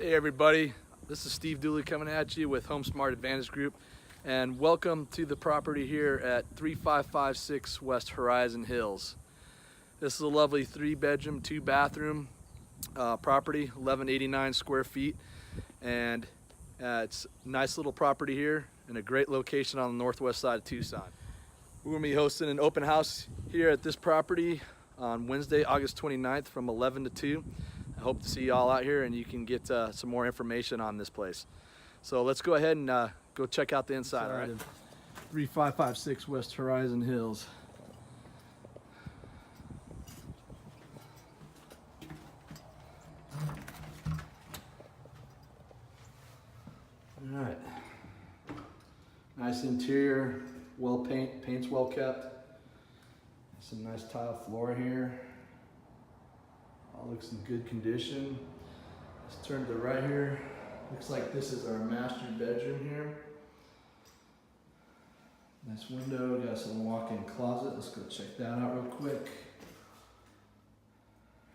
Hey everybody, this is Steve Dooley coming at you with Home Smart Advantage Group, and welcome to the property here at 3556 West Horizon Hills. This is a lovely 3-bedroom, 2-bathroom property, 1189 square feet, and it's a nice little property here in a great location on the northwest side of Tucson. We're going to be hosting an open house here at this property on Wednesday, August 29th from 11 to 2. I hope to see you all out here and you can get some more information on this place. So let's go ahead and go check out the inside. All right. 3556 West Horizon Hills. All right. Nice interior, paint's well kept. Some nice tile floor here. All looks in good condition. Let's turn to the right here. Looks like this is our master bedroom here. Nice window, got some walk-in closet. Let's go check that out real quick.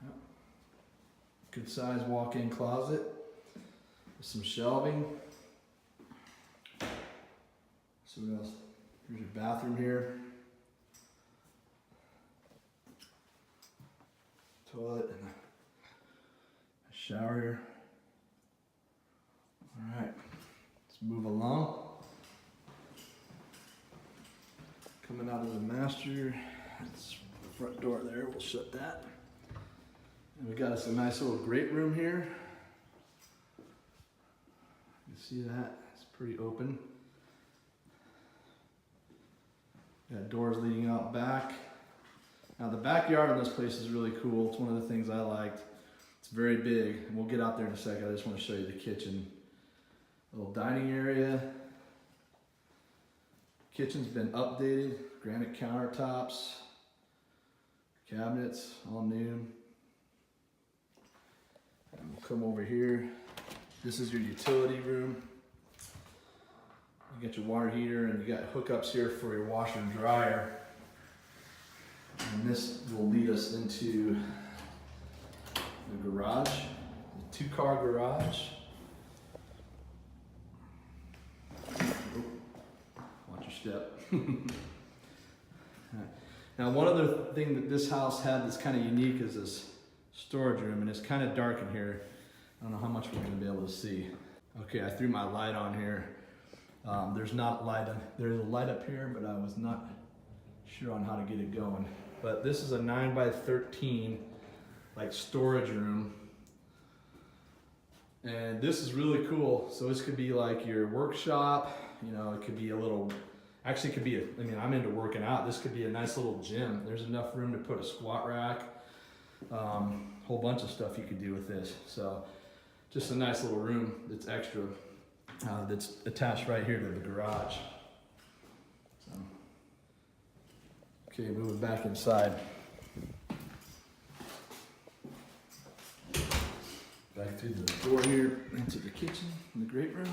Yep. Good size walk-in closet with some shelving. So what else? Here's your bathroom here. Toilet and a shower here. All right, let's move along. Coming out of the master, that's the front door there. We'll shut that. And we got us a nice little great room here. You can see that it's pretty open. Got doors leading out back. Now the backyard in this place is really cool. It's one of the things I liked. It's very big, and we'll get out there in a second. I just want to show you the kitchen. Little dining area. Kitchen's been updated. Granite countertops. Cabinets, all new. And we'll come over here. This is your utility room. You got your water heater, and you got hookups here for your washer and dryer. And this will lead us into the garage, the 2-car garage. Oh, watch your step. Now, one other thing that this house had that's kind of unique is this storage room, and it's kind of dark in here. I don't know how much we're going to be able to see. Okay, I threw my light on here. There's not light on. There's a light up here, but I was not sure on how to get it going. But this is a 9x13 like storage room, and this is really cool. So this could be like your workshop, you know. It could be a little, actually it could be I mean, I'm into working out. This could be a nice little gym. There's enough room to put a squat rack, whole bunch of stuff you could do with this. So just a nice little room that's extra, that's attached right here to the garage. So. Okay, moving back inside. Back through the door here into the kitchen and the great room.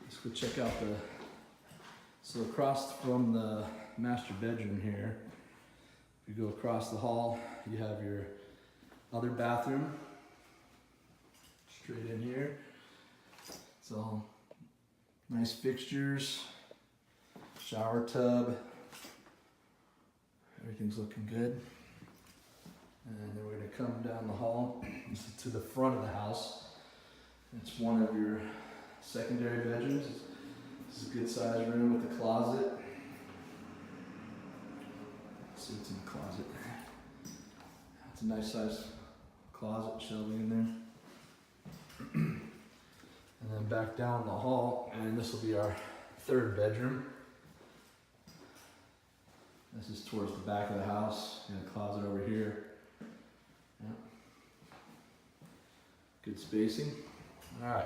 Let's go check out so across from the master bedroom here, if you go across the hall, you have your other bathroom. Straight in here. It's all nice fixtures, shower tub. Everything's looking good. And then we're going to come down the hall to the front of the house. It's one of your secondary bedrooms. This is a good sized room with a closet. Let's see what's in the closet. It's a nice sized closet, shelving in there. And then back down the hall, and this will be our 3rd bedroom. This is towards the back of the house. Got a closet over here. Yep. Good spacing. All right.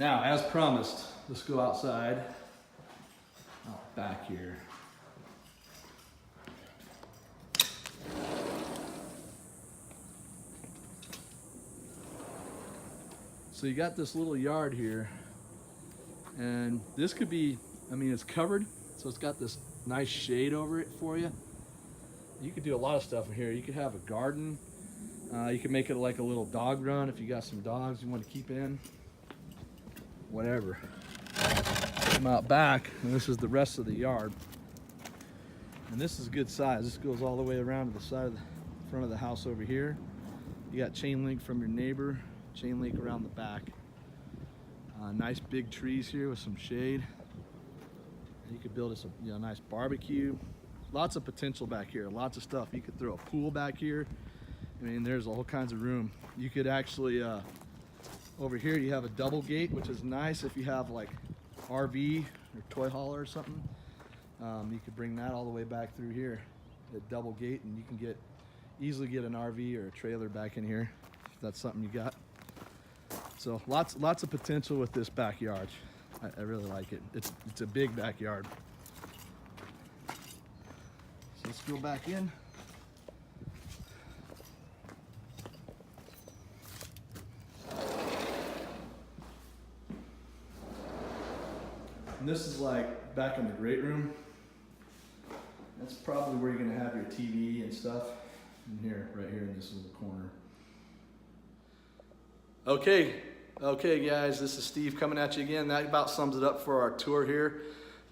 Now, as promised, let's go outside. Out back here. So you got this little yard here, and this could be, I mean, it's covered, so it's got this nice shade over it for you. You could do a lot of stuff in here. You could have a garden. You can make it like a little dog run if you got some dogs you want to keep in. Whatever. Come out back, and this is the rest of the yard. And this is good size. This goes all the way around to the side of the front of the house over here. You got chain link from your neighbor, chain link around the back. Nice big trees here with some shade. You could build us a nice barbecue. Lots of potential back here, lots of stuff. You could throw a pool back here. I mean, there's all kinds of room. You could actually, over here you have a double gate, which is nice if you have like RV or toy hauler or something. You could bring that all the way back through here, a double gate, and you can easily get an RV or a trailer back in here if that's something you got. So lots of potential with this backyard. I really like it. It's a big backyard. So let's go back in. And this is like back in the great room. That's probably where you're gonna have your TV and stuff. In here, right here in this little corner. Okay guys, this is Steve coming at you again. That about sums it up for our tour here.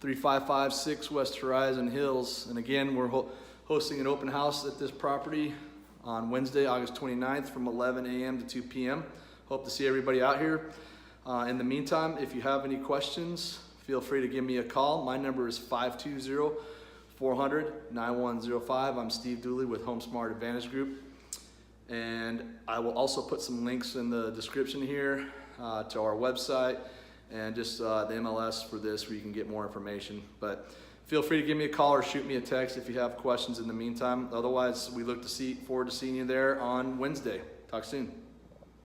3556 West Horizon Hills. And again, we're hosting an open house at this property on Wednesday, August 29th from 11 a.m. to 2 p.m. Hope to see everybody out here. In the meantime, if you have any questions, feel free to give me a call. My number is 520-400-9105. I'm Steve Dooley with Home Smart Advantage Group. And I will also put some links in the description here to our website and just the MLS for this where you can get more information. But feel free to give me a call or shoot me a text if you have questions in the meantime. Otherwise, we look forward to seeing you there on Wednesday. Talk soon.